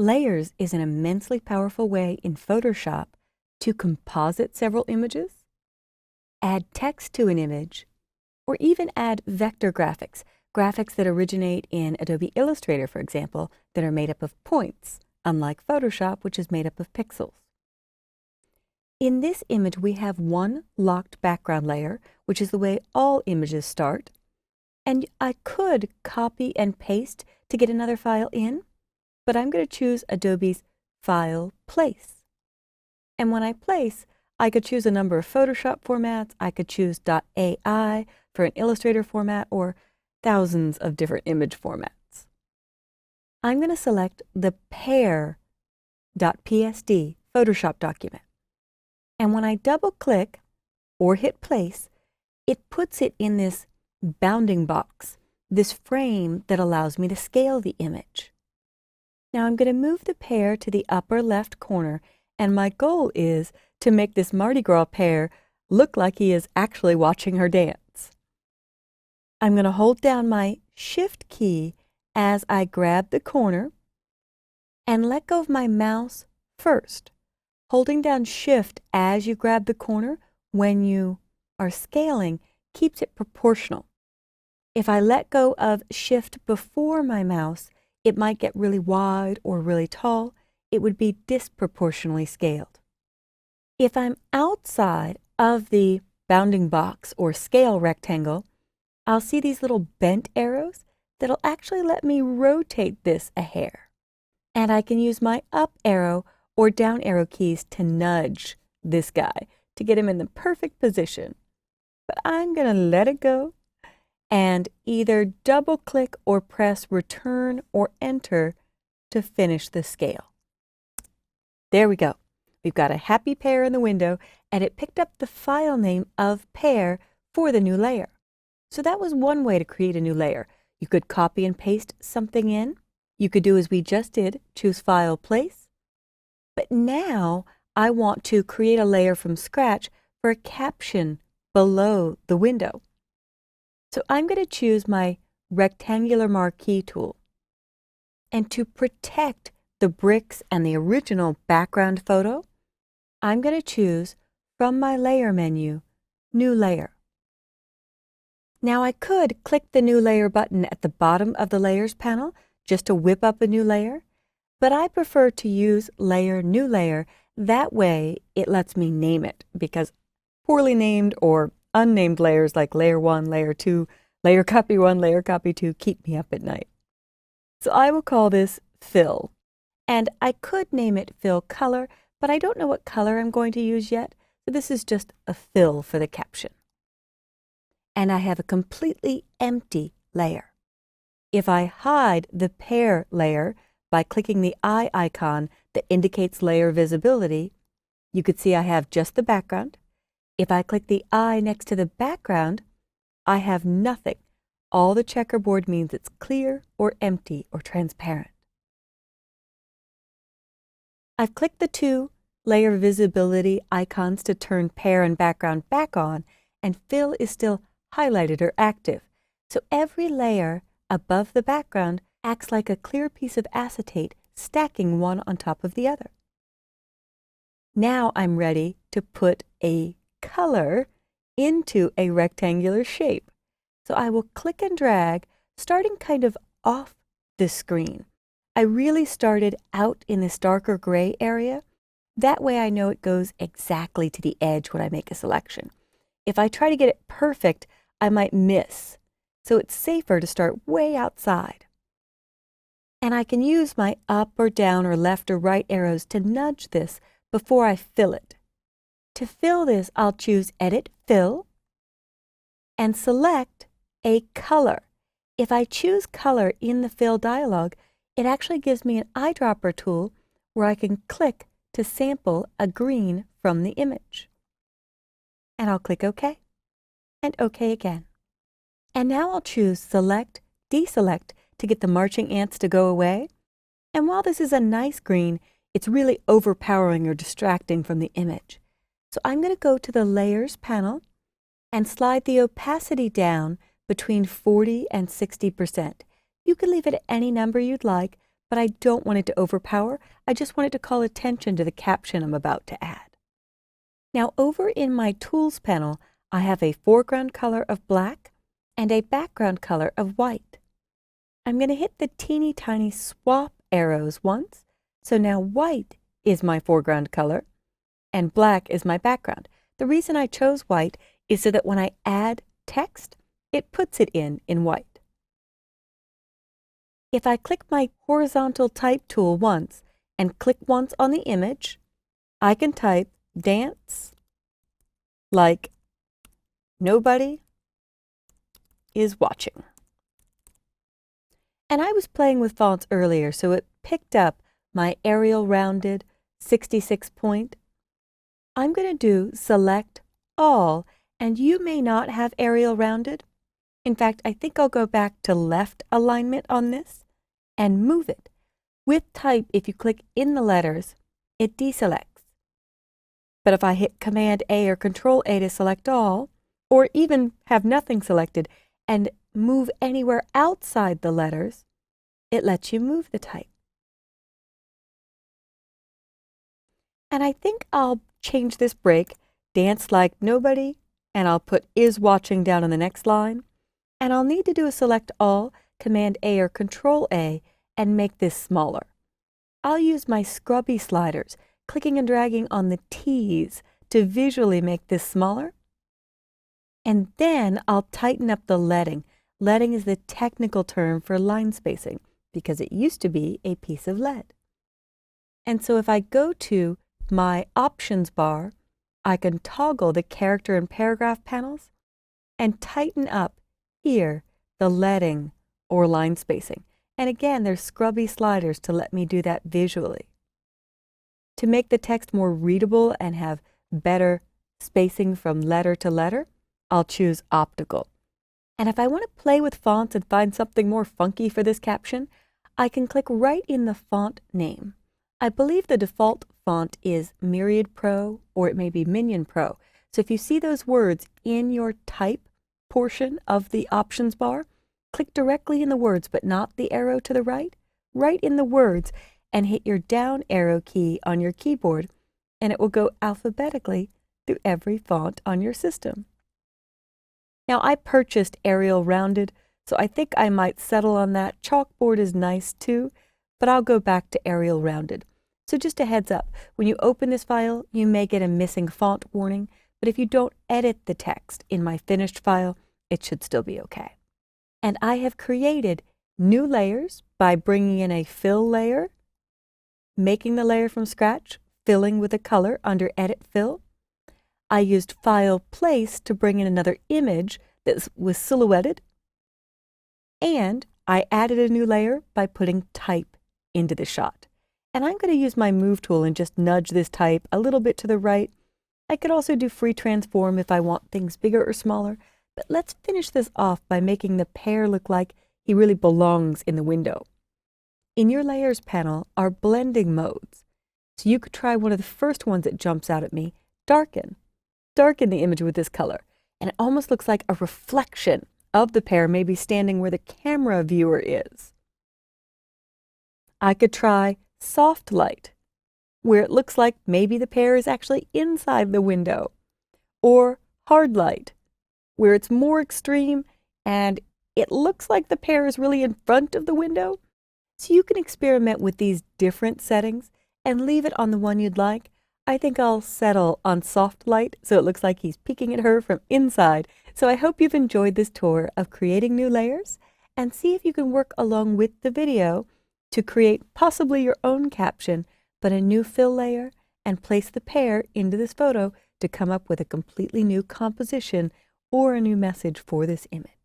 Layers is an immensely powerful way in Photoshop to composite several images, add text to an image, or even add vector graphics, graphics that originate in Adobe Illustrator, for example, that are made up of points, unlike Photoshop, which is made up of pixels. In this image, we have one locked background layer, which is the way all images start, and I could copy and paste to get another file in, but I'm going to choose Adobe's File Place. And when I place, I could choose a number of Photoshop formats, I could choose .ai for an Illustrator format, or thousands of different image formats. I'm going to select the pair.psd Photoshop document. And when I double-click or hit place, it puts it in this bounding box, this frame that allows me to scale the image. Now I'm going to move the pear to the upper left corner, and my goal is to make this Mardi Gras pear look like he is actually watching her dance. I'm going to hold down my Shift key as I grab the corner and let go of my mouse first. Holding down Shift as you grab the corner when you are scaling keeps it proportional. If I let go of Shift before my mouse, it might get really wide or really tall. It would be disproportionately scaled. If I'm outside of the bounding box or scale rectangle, I'll see these little bent arrows that'll actually let me rotate this a hair. And I can use my up arrow or down arrow keys to nudge this guy to get him in the perfect position. But I'm going to let it go and either double click or press Return or Enter to finish the scale. There we go. We've got a happy pear in the window, and it picked up the file name of pear for the new layer. So that was one way to create a new layer. You could copy and paste something in. You could do as we just did, choose File, Place. But now I want to create a layer from scratch for a caption below the window. So I'm going to choose my rectangular marquee tool. And to protect the bricks and the original background photo, I'm going to choose from my layer menu, New Layer. Now I could click the New Layer button at the bottom of the Layers panel just to whip up a new layer, but I prefer to use Layer, New Layer. That way it lets me name it, because poorly named or unnamed layers like Layer 1, Layer 2, Layer Copy 1, Layer Copy 2 keep me up at night. So I will call this Fill. And I could name it Fill Color, but I don't know what color I'm going to use yet, so this is just a fill for the caption. And I have a completely empty layer. If I hide the pear layer by clicking the eye icon that indicates layer visibility, you could see I have just the background. If I click the eye next to the background, I have nothing. All the checkerboard means it's clear or empty or transparent. I've clicked the two layer visibility icons to turn pear and background back on, and fill is still highlighted or active. So every layer above the background acts like a clear piece of acetate stacking one on top of the other. Now I'm ready to put a color into a rectangular shape. So I will click and drag, starting kind of off the screen. I really started out in this darker gray area. That way I know it goes exactly to the edge when I make a selection. If I try to get it perfect, I might miss. So it's safer to start way outside. And I can use my up or down or left or right arrows to nudge this before I fill it. To fill this, I'll choose Edit Fill and select a color. If I choose color in the Fill dialog, it actually gives me an eyedropper tool where I can click to sample a green from the image. And I'll click OK, and OK again. And now I'll choose Select, Deselect to get the marching ants to go away. And while this is a nice green, it's really overpowering or distracting from the image. So I'm going to go to the Layers panel and slide the opacity down between 40 and 60%. You can leave it at any number you'd like, but I don't want it to overpower. I just want it to call attention to the caption I'm about to add. Now over in my Tools panel, I have a foreground color of black and a background color of white. I'm going to hit the teeny tiny swap arrows once, so now white is my foreground color and black is my background. The reason I chose white is so that when I add text, it puts it in white. If I click my horizontal type tool once and click once on the image, I can type dance like nobody is watching. And I was playing with fonts earlier, so it picked up my Arial Rounded 66 point. I'm going to do Select All, and you may not have Arial Rounded. In fact, I think I'll go back to left alignment on this and move it. With type, if you click in the letters, it deselects. But if I hit Command A or Control A to select all, or even have nothing selected and move anywhere outside the letters, it lets you move the type. And I think I'll change this break, dance like nobody, and I'll put is watching down on the next line. And I'll need to do a select all, Command A or Control A, and make this smaller. I'll use my scrubby sliders, clicking and dragging on the T's to visually make this smaller. And then I'll tighten up the leading. Leading is the technical term for line spacing, because it used to be a piece of lead. And so if I go to my options bar, I can toggle the character and paragraph panels and tighten up here the leading or line spacing. And again, there's scrubby sliders to let me do that visually. To make the text more readable and have better spacing from letter to letter, I'll choose optical. And if I want to play with fonts and find something more funky for this caption, I can click right in the font name. I believe the default font is Myriad Pro, or it may be Minion Pro. So if you see those words in your type portion of the options bar, click directly in the words but not the arrow to the right, right in the words, and hit your down arrow key on your keyboard, and it will go alphabetically through every font on your system. Now I purchased Arial Rounded, so I think I might settle on that. Chalkboard is nice too, but I'll go back to Arial Rounded. So just a heads up, when you open this file, you may get a missing font warning, but if you don't edit the text in my finished file, it should still be okay. And I have created new layers by bringing in a fill layer, making the layer from scratch, filling with a color under Edit Fill. I used File Place to bring in another image that was silhouetted, and I added a new layer by putting type into the shot. And I'm going to use my Move tool and just nudge this type a little bit to the right. I could also do Free Transform if I want things bigger or smaller, but let's finish this off by making the pear look like he really belongs in the window. In your Layers panel are blending modes. So you could try one of the first ones that jumps out at me, Darken. Darken the image with this color, and it almost looks like a reflection of the pear maybe standing where the camera viewer is. I could try Soft Light, where it looks like maybe the pear is actually inside the window, or Hard Light, where it's more extreme and it looks like the pear is really in front of the window. So you can experiment with these different settings and leave it on the one you'd like. I think I'll settle on Soft Light so it looks like he's peeking at her from inside. So I hope you've enjoyed this tour of creating new layers, and see if you can work along with the video to create possibly your own caption, but a new fill layer, and place the pear into this photo to come up with a completely new composition or a new message for this image.